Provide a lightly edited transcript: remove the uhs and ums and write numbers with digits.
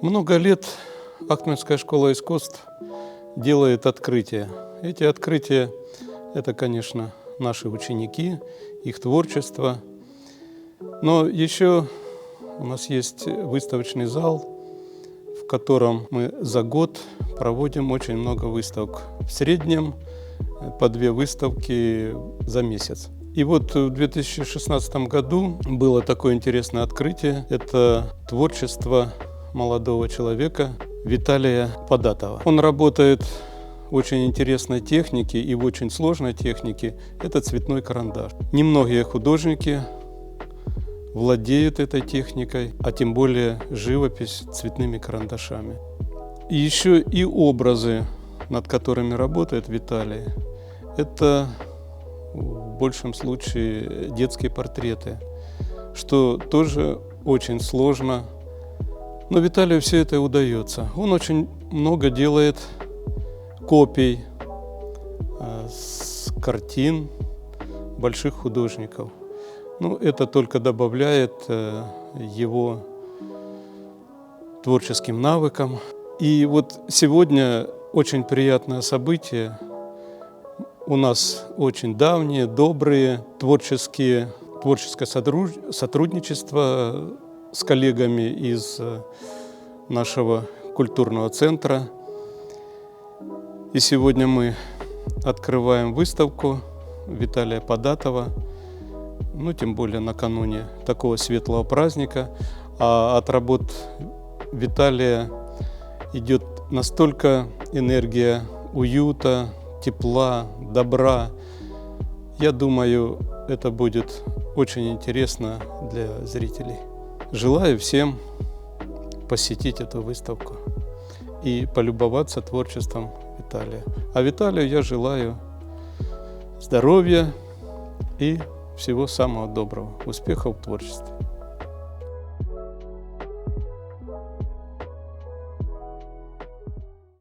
Много лет Ахтомская школа искусств делает открытия. Эти открытия – это, конечно, наши ученики, их творчество. Но еще у нас есть выставочный зал, в котором мы за год проводим очень много выставок. В среднем по 2 выставки за месяц. И вот в 2016 году было такое интересное открытие. Это творчество молодого человека Виталия Податова. Он работает в очень интересной технике и в очень сложной технике. Это цветной карандаш. Немногие художники владеют этой техникой, а тем более живопись цветными карандашами. И еще и образы, над которыми работает Виталий, это в большем случае детские портреты, что тоже очень сложно. Но Виталию все это удается. Он очень много делает копий с картин больших художников. Ну, это только добавляет его творческим навыкам. И вот сегодня очень приятное событие. У нас очень давние, добрые творческое сотрудничество с коллегами из нашего культурного центра. И сегодня мы открываем выставку Виталия Податова, ну, тем более накануне такого светлого праздника. А от работ Виталия идет настолько энергия уюта, тепла, добра. Я думаю, это будет очень интересно для зрителей. Желаю всем посетить эту выставку и полюбоваться творчеством Виталия. А Виталию я желаю здоровья и всего самого доброго, успехов в творчестве.